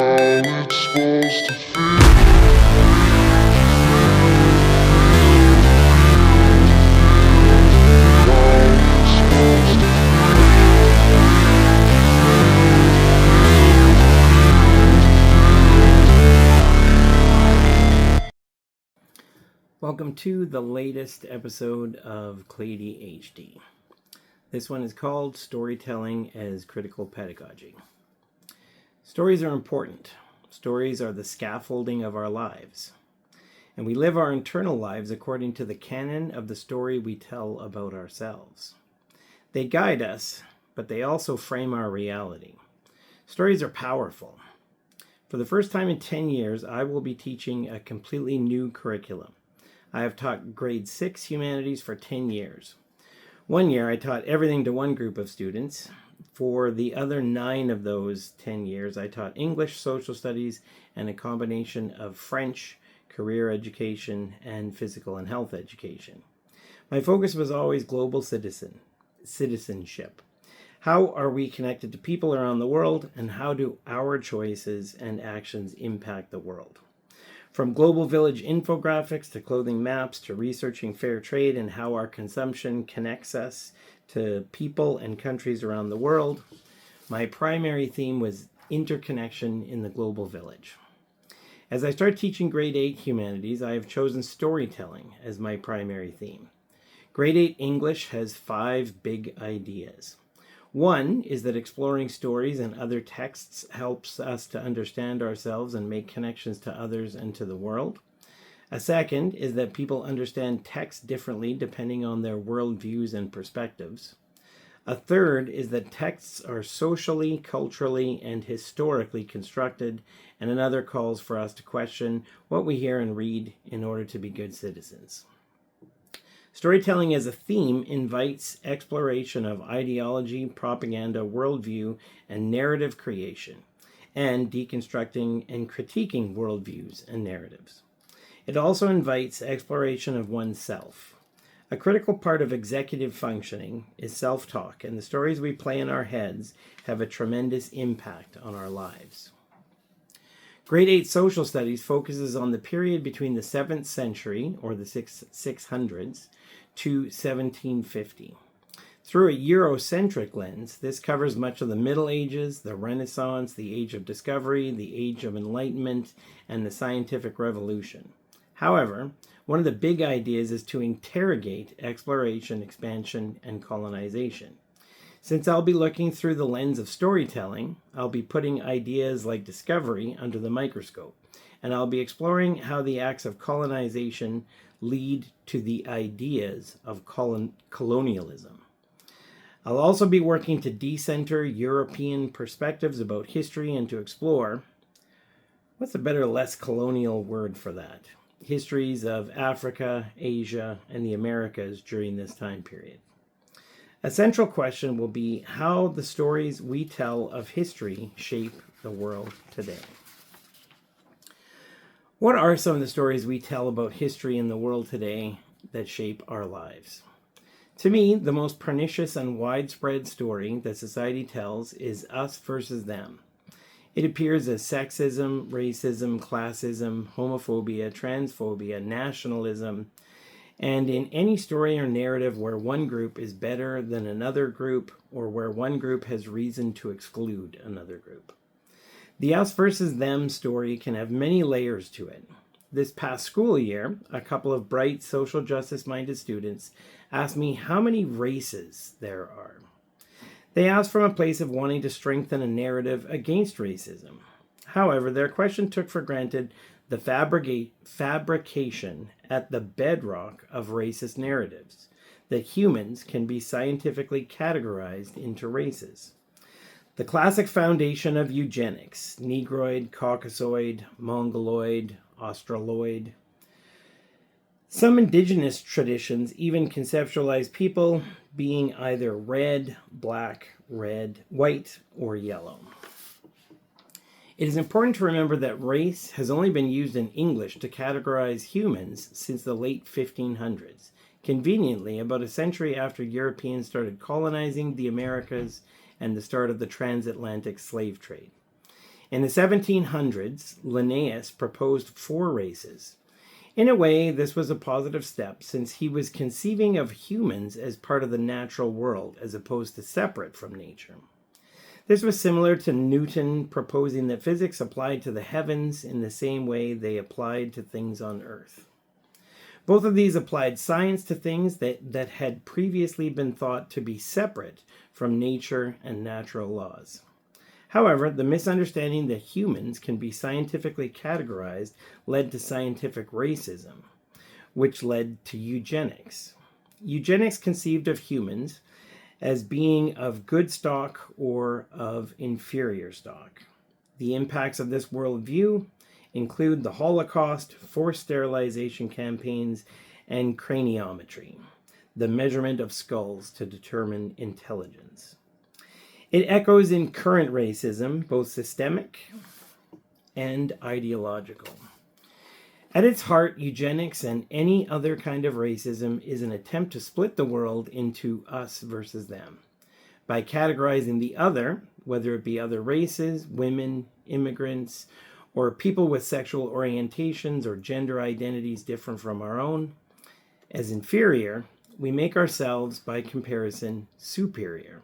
it's supposed to feel. Welcome to the latest episode of ClayDHD. This one is called Storytelling as Critical Pedagogy. Stories are important. Stories are the scaffolding of our lives. And we live our internal lives according to the canon of the story we tell about ourselves. They guide us, but they also frame our reality. Stories are powerful. For the first time in 10 years, I will be teaching a completely new curriculum. I have taught grade 6 humanities for 10 years. 1 year I taught everything to one group of students. For the other 9 of those 10 years, I taught English, social studies, and a combination of French, career education, and physical and health education. My focus was always global citizenship. How are we connected to people around the world, and how do our choices and actions impact the world? From global village infographics to clothing maps to researching fair trade and how our consumption connects us to people and countries around the world, my primary theme was interconnection in the global village. As I start teaching grade 8 humanities, I have chosen storytelling as my primary theme. Grade 8 English has 5 big ideas. One is that exploring stories and other texts helps us to understand ourselves and make connections to others and to the world. A second is that people understand text differently depending on their worldviews and perspectives. A third is that texts are socially, culturally, and historically constructed, and another calls for us to question what we hear and read in order to be good citizens. Storytelling as a theme invites exploration of ideology, propaganda, worldview, and narrative creation, and deconstructing and critiquing worldviews and narratives. It also invites exploration of oneself. A critical part of executive functioning is self-talk, and the stories we play in our heads have a tremendous impact on our lives. Grade 8 Social Studies focuses on the period between the 7th century, or the 600s, to 1750. Through a Eurocentric lens, this covers much of the Middle Ages, the Renaissance, the Age of Discovery, the Age of Enlightenment, and the Scientific Revolution. However, one of the big ideas is to interrogate exploration, expansion, and colonization. Since I'll be looking through the lens of storytelling, I'll be putting ideas like discovery under the microscope, and I'll be exploring how the acts of colonization lead to the ideas of colonialism. I'll also be working to decenter European perspectives about history and to explore, what's a better, less colonial word for that? Histories of Africa, Asia, and the Americas during this time period. A central question will be how the stories we tell of history shape the world today. What are some of the stories we tell about history in the world today that shape our lives? To me, the most pernicious and widespread story that society tells is us versus them. It appears as sexism, racism, classism, homophobia, transphobia, nationalism, and in any story or narrative where one group is better than another group or where one group has reason to exclude another group. The us versus them story can have many layers to it. This past school year, a couple of bright social justice-minded students asked me how many races there are. They asked from a place of wanting to strengthen a narrative against racism. However, their question took for granted the fabrication at the bedrock of racist narratives, that humans can be scientifically categorized into races. The classic foundation of eugenics, Negroid, Caucasoid, Mongoloid, Australoid. Some indigenous traditions even conceptualize people being either red, black, white, or yellow. It is important to remember that race has only been used in English to categorize humans since the late 1500s, conveniently about a century after Europeans started colonizing the Americas and the start of the transatlantic slave trade. In the 1700s, Linnaeus proposed 4 races. In a way, this was a positive step since he was conceiving of humans as part of the natural world as opposed to separate from nature. This was similar to Newton proposing that physics applied to the heavens in the same way they applied to things on Earth. Both of these applied science to things that had previously been thought to be separate from nature and natural laws. However, the misunderstanding that humans can be scientifically categorized led to scientific racism, which led to eugenics. Eugenics conceived of humans as being of good stock or of inferior stock. The impacts of this worldview include the Holocaust, forced sterilization campaigns, and craniometry, the measurement of skulls to determine intelligence. It echoes in current racism, both systemic and ideological. At its heart, eugenics and any other kind of racism is an attempt to split the world into us versus them. By categorizing the other, whether it be other races, women, immigrants, or people with sexual orientations or gender identities different from our own, as inferior, we make ourselves, by comparison, superior.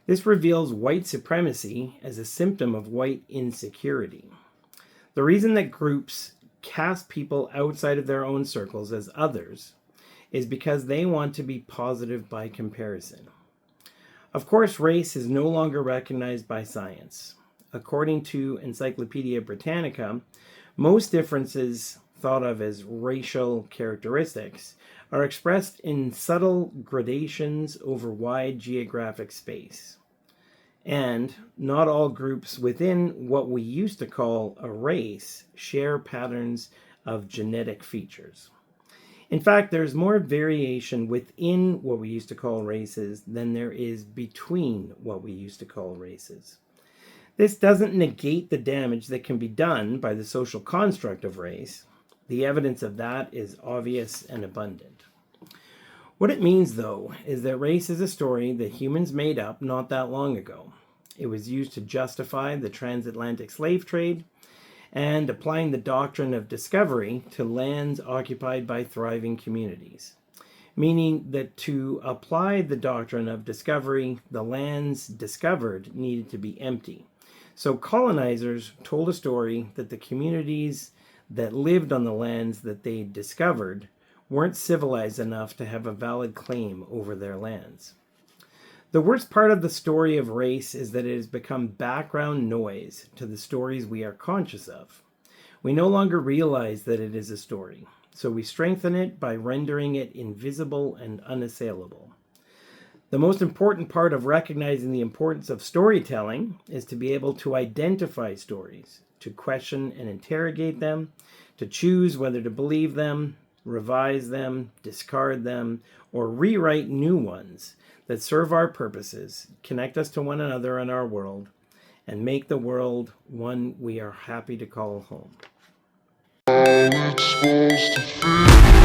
This reveals white supremacy as a symptom of white insecurity. The reason that groups cast people outside of their own circles as others is because they want to be positive by comparison. Of course, race is no longer recognized by science. According to Encyclopedia Britannica, most differences thought of as racial characteristics are expressed in subtle gradations over wide geographic space. And not all groups within what we used to call a race share patterns of genetic features. In fact, there's more variation within what we used to call races than there is between what we used to call races. This doesn't negate the damage that can be done by the social construct of race. The evidence of that is obvious and abundant. What it means, though, is that race is a story that humans made up not that long ago. It was used to justify the transatlantic slave trade and applying the doctrine of discovery to lands occupied by thriving communities, meaning that to apply the doctrine of discovery, the lands discovered needed to be empty. So colonizers told a story that the communities that lived on the lands that they discovered weren't civilized enough to have a valid claim over their lands. The worst part of the story of race is that it has become background noise to the stories we are conscious of. We no longer realize that it is a story, so we strengthen it by rendering it invisible and unassailable. The most important part of recognizing the importance of storytelling is to be able to identify stories, to question and interrogate them, to choose whether to believe them, revise them, discard them, or rewrite new ones that serve our purposes, connect us to one another and our world, and make the world one we are happy to call home. How it's supposed to feel.